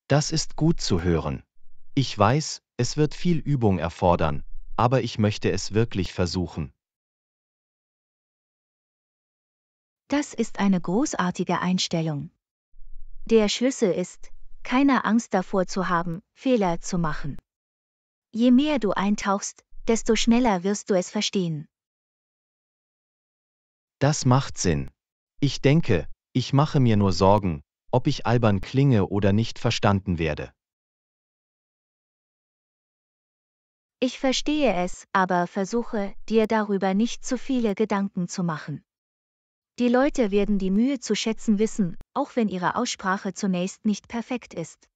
Das ist gut zu hören. Ich weiß, es wird viel Übung erfordern, aber ich möchte es wirklich versuchen. Das ist eine großartige Einstellung. Der Schlüssel ist, keine Angst davor zu haben, Fehler zu machen. Je mehr du eintauchst, desto schneller wirst du es verstehen. Das macht Sinn. Ich denke, ich mache mir nur Sorgen, ob ich albern klinge oder nicht verstanden werde. Ich verstehe es, aber versuche, dir darüber nicht zu viele Gedanken zu machen. Die Leute werden die Mühe zu schätzen wissen, auch wenn ihre Aussprache zunächst nicht perfekt ist.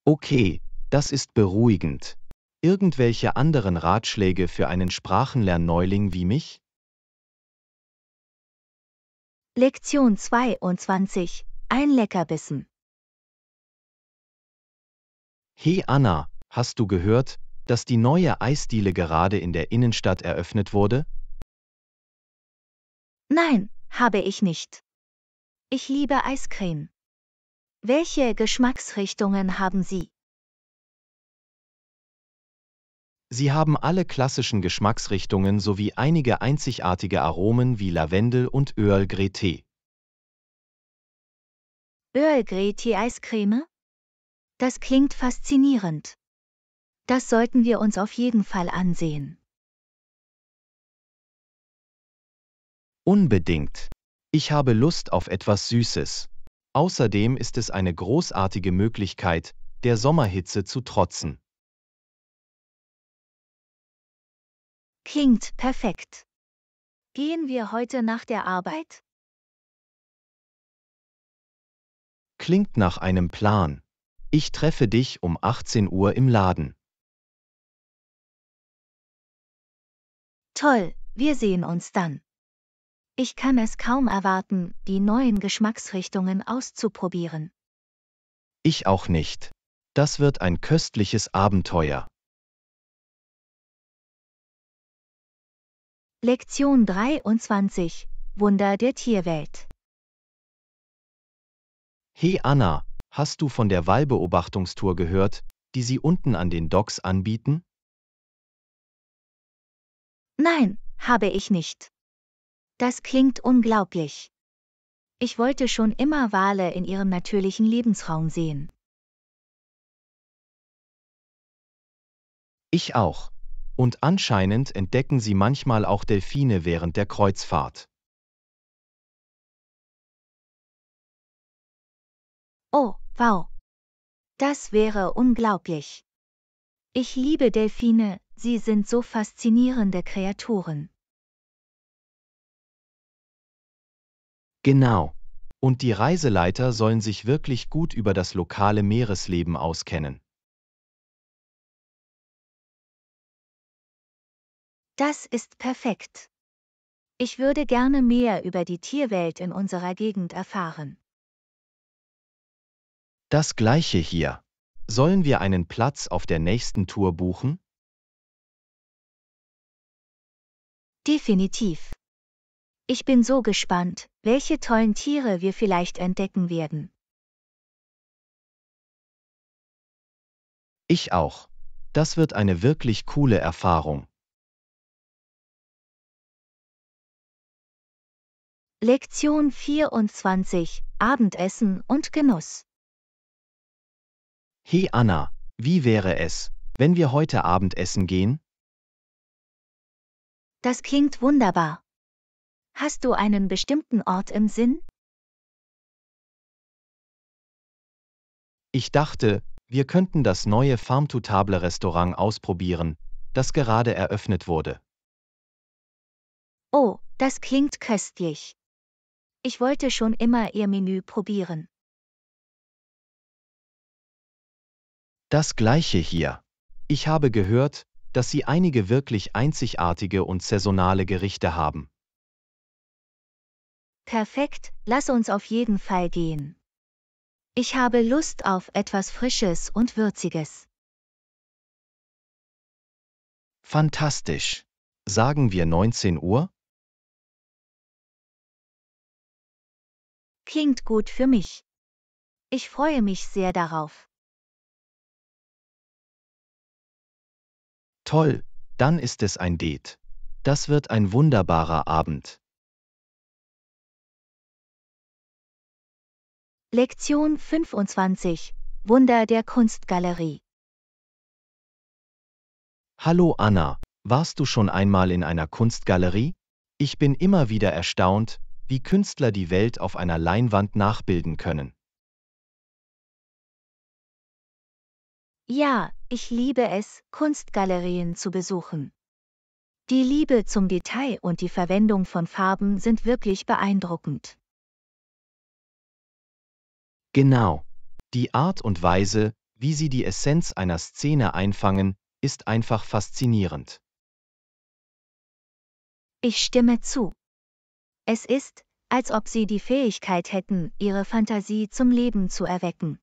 Okay, das ist beruhigend. Irgendwelche anderen Ratschläge für einen Sprachenlernneuling wie mich? Lektion 22. Ein Leckerbissen. Hey Anna, hast du gehört, dass die neue Eisdiele gerade in der Innenstadt eröffnet wurde? Nein, habe ich nicht. Ich liebe Eiscreme. Welche Geschmacksrichtungen haben Sie? Sie haben alle klassischen Geschmacksrichtungen sowie einige einzigartige Aromen wie Lavendel und Earl Grey Tee. Earl Grey Tea Eiscreme? Das klingt faszinierend. Das sollten wir uns auf jeden Fall ansehen. Unbedingt. Ich habe Lust auf etwas Süßes. Außerdem ist es eine großartige Möglichkeit, der Sommerhitze zu trotzen. Klingt perfekt. Gehen wir heute nach der Arbeit? Klingt nach einem Plan. Ich treffe dich um 18 Uhr im Laden. Toll, wir sehen uns dann. Ich kann es kaum erwarten, die neuen Geschmacksrichtungen auszuprobieren. Ich auch nicht. Das wird ein köstliches Abenteuer. Lektion 23. Wunder der Tierwelt. Hey Anna, hast du von der Wahlbeobachtungstour gehört, die sie unten an den Docks anbieten? Nein, habe ich nicht. Das klingt unglaublich. Ich wollte schon immer Wale in ihrem natürlichen Lebensraum sehen. Ich auch. Und anscheinend entdecken sie manchmal auch Delfine während der Kreuzfahrt. Oh, wow. Das wäre unglaublich. Ich liebe Delfine, sie sind so faszinierende Kreaturen. Genau. Und die Reiseleiter sollen sich wirklich gut über das lokale Meeresleben auskennen. Das ist perfekt. Ich würde gerne mehr über die Tierwelt in unserer Gegend erfahren. Das gleiche hier. Sollen wir einen Platz auf der nächsten Tour buchen? Definitiv. Ich bin so gespannt, welche tollen Tiere wir vielleicht entdecken werden. Ich auch. Das wird eine wirklich coole Erfahrung. Lektion 24. Abendessen und Genuss. Hey Anna, wie wäre es, wenn wir heute Abend essen gehen? Das klingt wunderbar. Hast du einen bestimmten Ort im Sinn? Ich dachte, wir könnten das neue Farm-to-Table-Restaurant ausprobieren, das gerade eröffnet wurde. Oh, das klingt köstlich. Ich wollte schon immer ihr Menü probieren. Das gleiche hier. Ich habe gehört, dass sie einige wirklich einzigartige und saisonale Gerichte haben. Perfekt, lass uns auf jeden Fall gehen. Ich habe Lust auf etwas Frisches und Würziges. Fantastisch. Sagen wir 19 Uhr? Klingt gut für mich. Ich freue mich sehr darauf. Toll, dann ist es ein Date. Das wird ein wunderbarer Abend. Lektion 25. Wunder der Kunstgalerie. Hallo Anna, warst du schon einmal in einer Kunstgalerie? Ich bin immer wieder erstaunt, wie Künstler die Welt auf einer Leinwand nachbilden können. Ja, ich liebe es, Kunstgalerien zu besuchen. Die Liebe zum Detail und die Verwendung von Farben sind wirklich beeindruckend. Genau. Die Art und Weise, wie sie die Essenz einer Szene einfangen, ist einfach faszinierend. Ich stimme zu. Es ist, als ob sie die Fähigkeit hätten, ihre Fantasie zum Leben zu erwecken.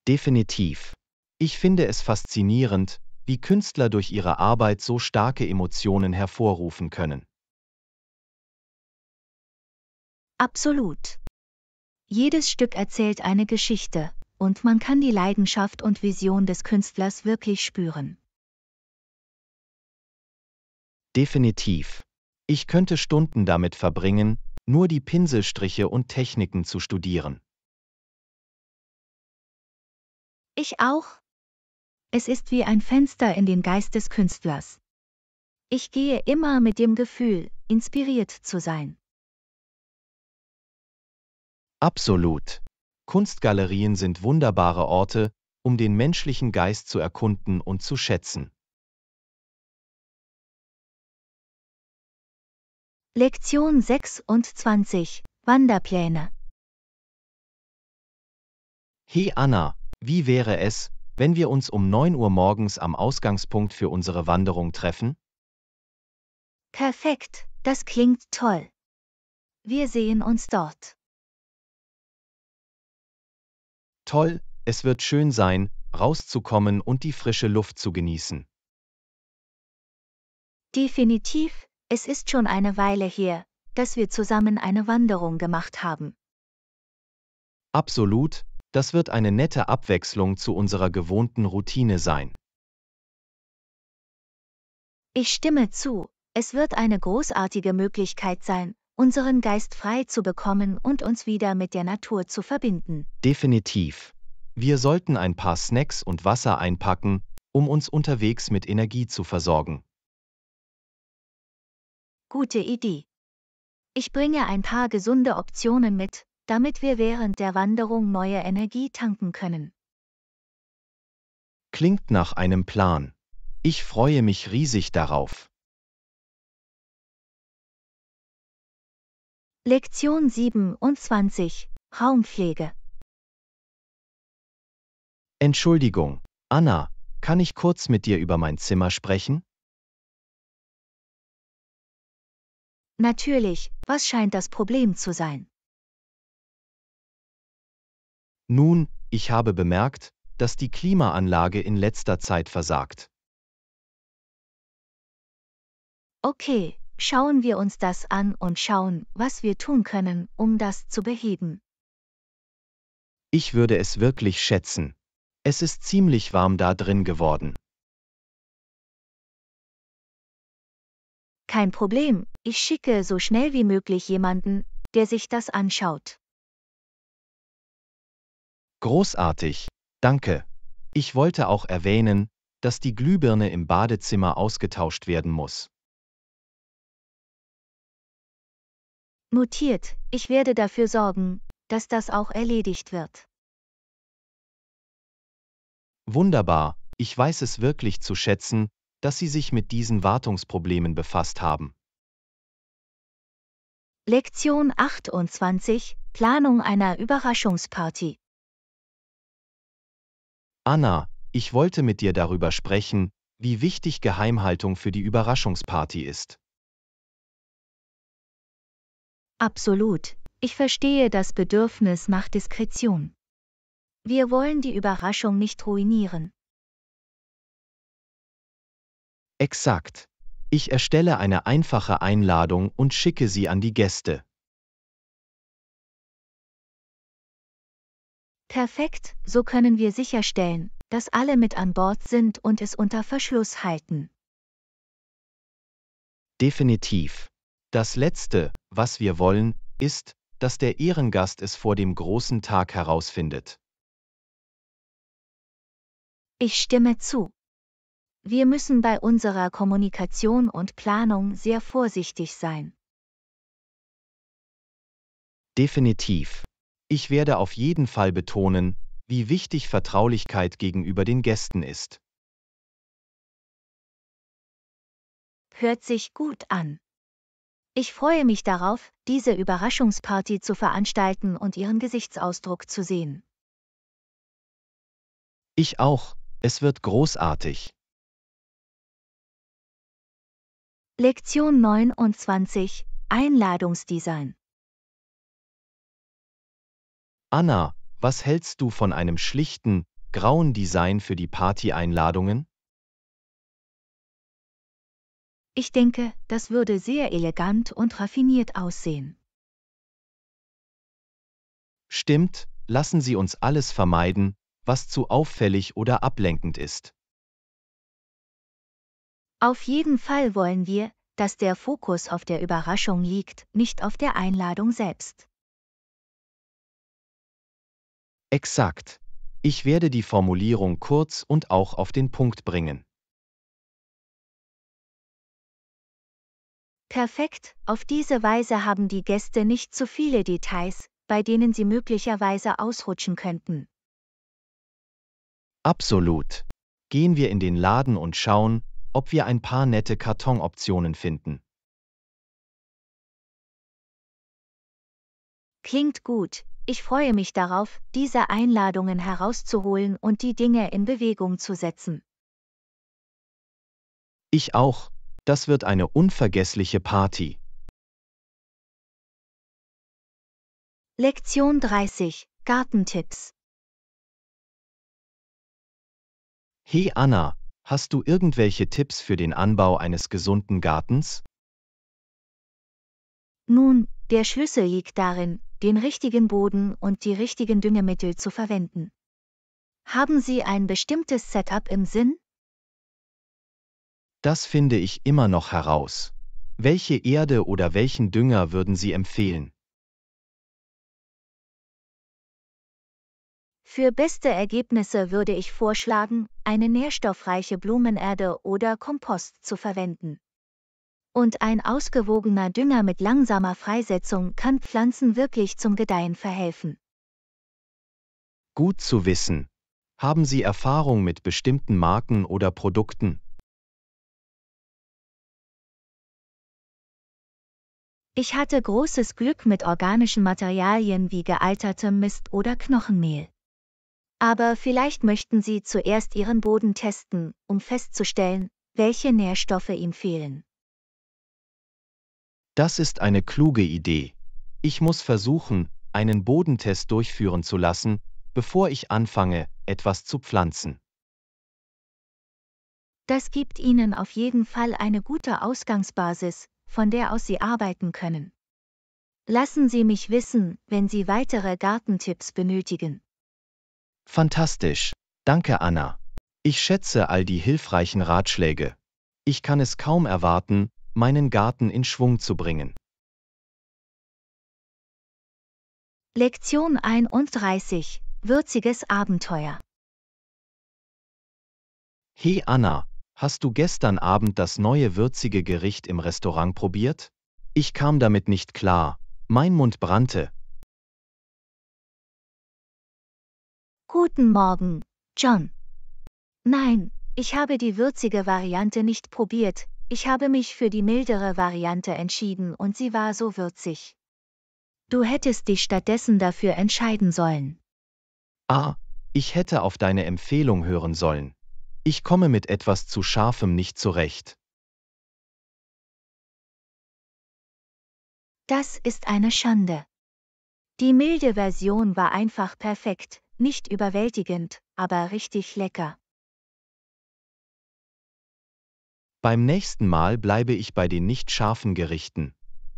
Definitiv. Ich finde es faszinierend, wie Künstler durch ihre Arbeit so starke Emotionen hervorrufen können. Absolut. Jedes Stück erzählt eine Geschichte, und man kann die Leidenschaft und Vision des Künstlers wirklich spüren. Definitiv. Ich könnte Stunden damit verbringen, nur die Pinselstriche und Techniken zu studieren. Ich auch. Es ist wie ein Fenster in den Geist des Künstlers. Ich gehe immer mit dem Gefühl, inspiriert zu sein. Absolut. Kunstgalerien sind wunderbare Orte, um den menschlichen Geist zu erkunden und zu schätzen. Lektion 26. Wanderpläne. Hey Anna, wie wäre es, wenn wir uns um 9 Uhr morgens am Ausgangspunkt für unsere Wanderung treffen? Perfekt, das klingt toll. Wir sehen uns dort. Toll, es wird schön sein, rauszukommen und die frische Luft zu genießen. Definitiv, es ist schon eine Weile her, dass wir zusammen eine Wanderung gemacht haben. Absolut, das wird eine nette Abwechslung zu unserer gewohnten Routine sein. Ich stimme zu, es wird eine großartige Möglichkeit sein, unseren Geist frei zu bekommen und uns wieder mit der Natur zu verbinden. Definitiv. Wir sollten ein paar Snacks und Wasser einpacken, um uns unterwegs mit Energie zu versorgen. Gute Idee. Ich bringe ein paar gesunde Optionen mit, damit wir während der Wanderung neue Energie tanken können. Klingt nach einem Plan. Ich freue mich riesig darauf. Lektion 27. Raumpflege. Entschuldigung, Anna, kann ich kurz mit dir über mein Zimmer sprechen? Natürlich, was scheint das Problem zu sein? Nun, ich habe bemerkt, dass die Klimaanlage in letzter Zeit versagt. Okay, schauen wir uns das an und schauen, was wir tun können, um das zu beheben. Ich würde es wirklich schätzen. Es ist ziemlich warm da drin geworden. Kein Problem, ich schicke so schnell wie möglich jemanden, der sich das anschaut. Großartig, danke. Ich wollte auch erwähnen, dass die Glühbirne im Badezimmer ausgetauscht werden muss. Notiert, ich werde dafür sorgen, dass das auch erledigt wird. Wunderbar, ich weiß es wirklich zu schätzen, dass Sie sich mit diesen Wartungsproblemen befasst haben. Lektion 28. Planung einer Überraschungsparty. Anna, ich wollte mit dir darüber sprechen, wie wichtig Geheimhaltung für die Überraschungsparty ist. Absolut, ich verstehe das Bedürfnis nach Diskretion. Wir wollen die Überraschung nicht ruinieren. Exakt. Ich erstelle eine einfache Einladung und schicke sie an die Gäste. Perfekt, so können wir sicherstellen, dass alle mit an Bord sind und es unter Verschluss halten. Definitiv. Das Letzte, was wir wollen, ist, dass der Ehrengast es vor dem großen Tag herausfindet. Ich stimme zu. Wir müssen bei unserer Kommunikation und Planung sehr vorsichtig sein. Definitiv. Ich werde auf jeden Fall betonen, wie wichtig Vertraulichkeit gegenüber den Gästen ist. Hört sich gut an. Ich freue mich darauf, diese Überraschungsparty zu veranstalten und Ihren Gesichtsausdruck zu sehen. Ich auch, es wird großartig. Lektion 29: Einladungsdesign. Anna, was hältst du von einem schlichten, grauen Design für die Party-Einladungen? Ich denke, das würde sehr elegant und raffiniert aussehen. Stimmt, lassen Sie uns alles vermeiden, was zu auffällig oder ablenkend ist. Auf jeden Fall wollen wir, dass der Fokus auf der Überraschung liegt, nicht auf der Einladung selbst. Exakt. Ich werde die Formulierung kurz und auch auf den Punkt bringen. Perfekt, auf diese Weise haben die Gäste nicht zu viele Details, bei denen sie möglicherweise ausrutschen könnten. Absolut. Gehen wir in den Laden und schauen, ob wir ein paar nette Kartonoptionen finden. Klingt gut, ich freue mich darauf, diese Einladungen herauszuholen und die Dinge in Bewegung zu setzen. Ich auch. Das wird eine unvergessliche Party. Lektion 30: Gartentipps. Hey Anna, hast du irgendwelche Tipps für den Anbau eines gesunden Gartens? Nun, der Schlüssel liegt darin, den richtigen Boden und die richtigen Düngemittel zu verwenden. Haben Sie ein bestimmtes Setup im Sinn? Das finde ich immer noch heraus. Welche Erde oder welchen Dünger würden Sie empfehlen? Für beste Ergebnisse würde ich vorschlagen, eine nährstoffreiche Blumenerde oder Kompost zu verwenden. Und ein ausgewogener Dünger mit langsamer Freisetzung kann Pflanzen wirklich zum Gedeihen verhelfen. Gut zu wissen. Haben Sie Erfahrung mit bestimmten Marken oder Produkten? Ich hatte großes Glück mit organischen Materialien wie gealtertem Mist oder Knochenmehl. Aber vielleicht möchten Sie zuerst Ihren Boden testen, um festzustellen, welche Nährstoffe ihm fehlen. Das ist eine kluge Idee. Ich muss versuchen, einen Bodentest durchführen zu lassen, bevor ich anfange, etwas zu pflanzen. Das gibt Ihnen auf jeden Fall eine gute Ausgangsbasis, von der aus Sie arbeiten können. Lassen Sie mich wissen, wenn Sie weitere Gartentipps benötigen. Fantastisch. Danke, Anna. Ich schätze all die hilfreichen Ratschläge. Ich kann es kaum erwarten, meinen Garten in Schwung zu bringen. Lektion 31: Würziges Abenteuer. Hey Anna, hast du gestern Abend das neue würzige Gericht im Restaurant probiert? Ich kam damit nicht klar. Mein Mund brannte. Guten Morgen, John. Nein, ich habe die würzige Variante nicht probiert, ich habe mich für die mildere Variante entschieden und sie war so würzig. Du hättest dich stattdessen dafür entscheiden sollen. Ah, ich hätte auf deine Empfehlung hören sollen. Ich komme mit etwas zu Scharfem nicht zurecht. Das ist eine Schande. Die milde Version war einfach perfekt, nicht überwältigend, aber richtig lecker. Beim nächsten Mal bleibe ich bei den nicht scharfen Gerichten.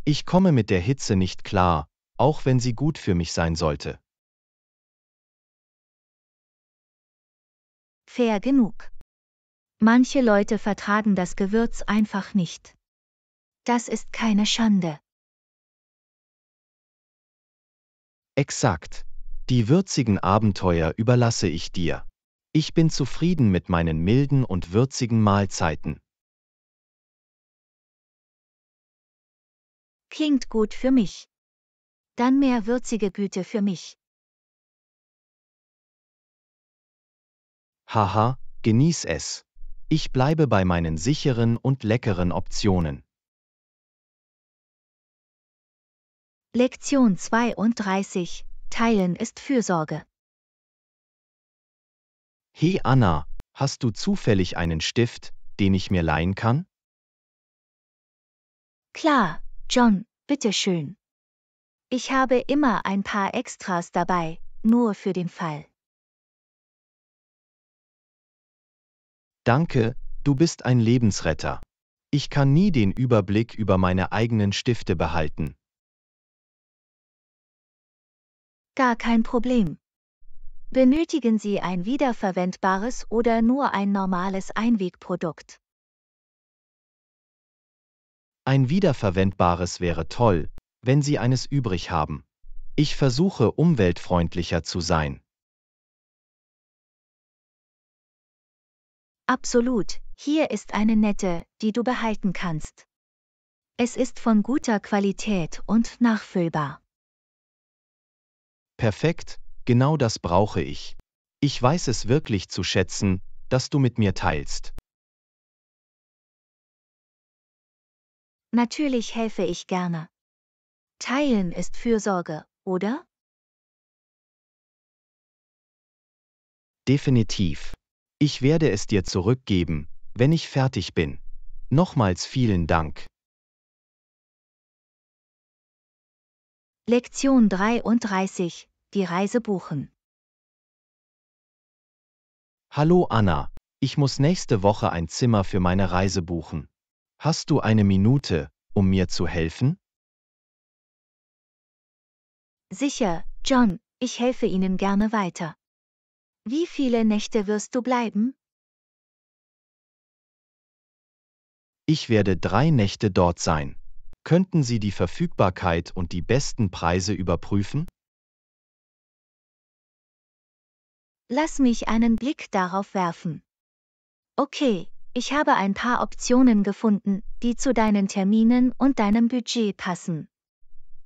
Ich komme mit der Hitze nicht klar, auch wenn sie gut für mich sein sollte. Fair genug. Manche Leute vertragen das Gewürz einfach nicht. Das ist keine Schande. Exakt. Die würzigen Abenteuer überlasse ich dir. Ich bin zufrieden mit meinen milden und würzigen Mahlzeiten. Klingt gut für mich. Dann mehr würzige Güte für mich. Haha, genieß es. Ich bleibe bei meinen sicheren und leckeren Optionen. Lektion 32. Teilen ist Fürsorge. Hey Anna, hast du zufällig einen Stift, den ich mir leihen kann? Klar, John, bitteschön. Ich habe immer ein paar Extras dabei, nur für den Fall. Danke, du bist ein Lebensretter. Ich kann nie den Überblick über meine eigenen Stifte behalten. Gar kein Problem. Benötigen Sie ein wiederverwendbares oder nur ein normales Einwegprodukt? Ein wiederverwendbares wäre toll, wenn Sie eines übrig haben. Ich versuche umweltfreundlicher zu sein. Absolut, hier ist eine nette, die du behalten kannst. Es ist von guter Qualität und nachfüllbar. Perfekt, genau das brauche ich. Ich weiß es wirklich zu schätzen, dass du mit mir teilst. Natürlich helfe ich gerne. Teilen ist Fürsorge, oder? Definitiv. Ich werde es dir zurückgeben, wenn ich fertig bin. Nochmals vielen Dank. Lektion 33. Die Reise buchen. Hallo Anna, ich muss nächste Woche ein Zimmer für meine Reise buchen. Hast du eine Minute, um mir zu helfen? Sicher, John, ich helfe Ihnen gerne weiter. Wie viele Nächte wirst du bleiben? Ich werde 3 Nächte dort sein. Könnten Sie die Verfügbarkeit und die besten Preise überprüfen? Lass mich einen Blick darauf werfen. Okay, ich habe ein paar Optionen gefunden, die zu deinen Terminen und deinem Budget passen.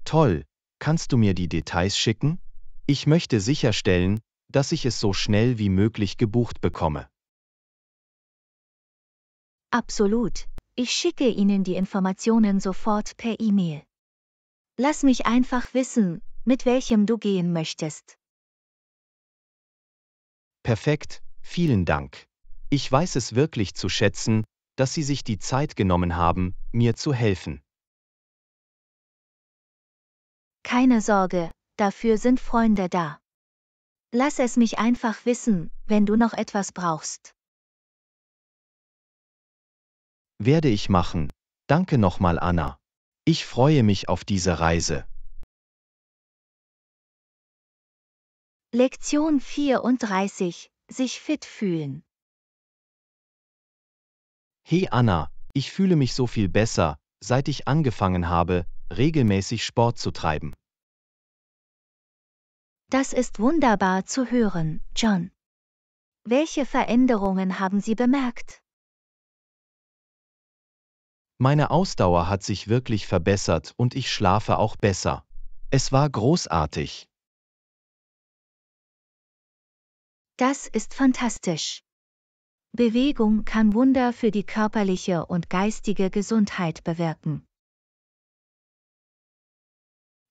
Toll, kannst du mir die Details schicken? Ich möchte sicherstellen, dass ich es so schnell wie möglich gebucht bekomme. Absolut, ich schicke Ihnen die Informationen sofort per E-Mail. Lass mich einfach wissen, mit welchem du gehen möchtest. Perfekt, vielen Dank. Ich weiß es wirklich zu schätzen, dass Sie sich die Zeit genommen haben, mir zu helfen. Keine Sorge, dafür sind Freunde da. Lass es mich einfach wissen, wenn du noch etwas brauchst. Werde ich machen. Danke nochmal, Anna. Ich freue mich auf diese Reise. Lektion 34. Sich fit fühlen. Hey Anna, ich fühle mich so viel besser, seit ich angefangen habe, regelmäßig Sport zu treiben. Das ist wunderbar zu hören, John. Welche Veränderungen haben Sie bemerkt? Meine Ausdauer hat sich wirklich verbessert und ich schlafe auch besser. Es war großartig. Das ist fantastisch. Bewegung kann Wunder für die körperliche und geistige Gesundheit bewirken.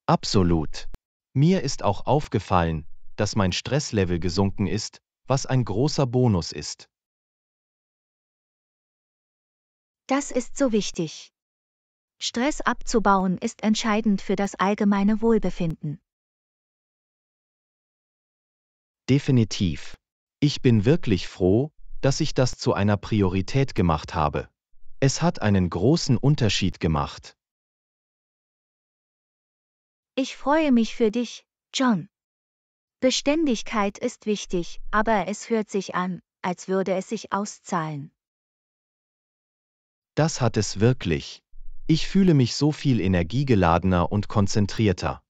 Absolut. Mir ist auch aufgefallen, dass mein Stresslevel gesunken ist, was ein großer Bonus ist. Das ist so wichtig. Stress abzubauen ist entscheidend für das allgemeine Wohlbefinden. Definitiv. Ich bin wirklich froh, dass ich das zu einer Priorität gemacht habe. Es hat einen großen Unterschied gemacht. Ich freue mich für dich, John. Beständigkeit ist wichtig, aber es hört sich an, als würde es sich auszahlen. Das hat es wirklich. Ich fühle mich so viel energiegeladener und konzentrierter.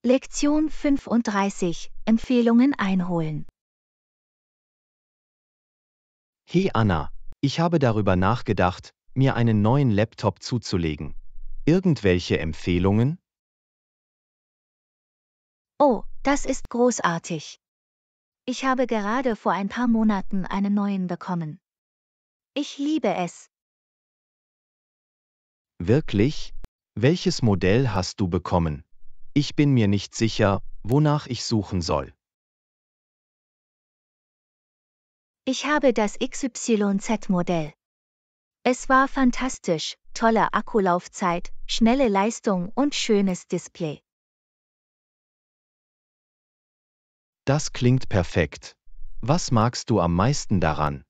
Lektion 35: Empfehlungen einholen. Hey Anna, ich habe darüber nachgedacht, mir einen neuen Laptop zuzulegen. Irgendwelche Empfehlungen? Oh, das ist großartig. Ich habe gerade vor ein paar Monaten einen neuen bekommen. Ich liebe es. Wirklich? Welches Modell hast du bekommen? Ich bin mir nicht sicher, wonach ich suchen soll. Ich habe das XYZ-Modell. Es war fantastisch, tolle Akkulaufzeit, schnelle Leistung und schönes Display. Das klingt perfekt. Was magst du am meisten daran?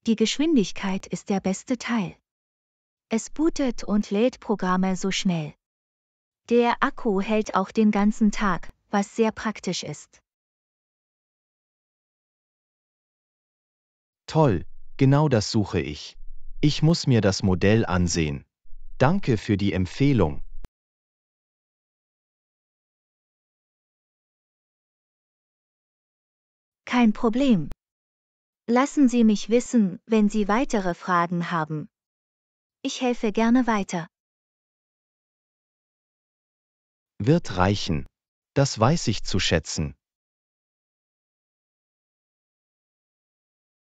Die Geschwindigkeit ist der beste Teil. Es bootet und lädt Programme so schnell. Der Akku hält auch den ganzen Tag, was sehr praktisch ist. Toll, genau das suche ich. Ich muss mir das Modell ansehen. Danke für die Empfehlung. Kein Problem. Lassen Sie mich wissen, wenn Sie weitere Fragen haben. Ich helfe gerne weiter. Wird reichen. Das weiß ich zu schätzen.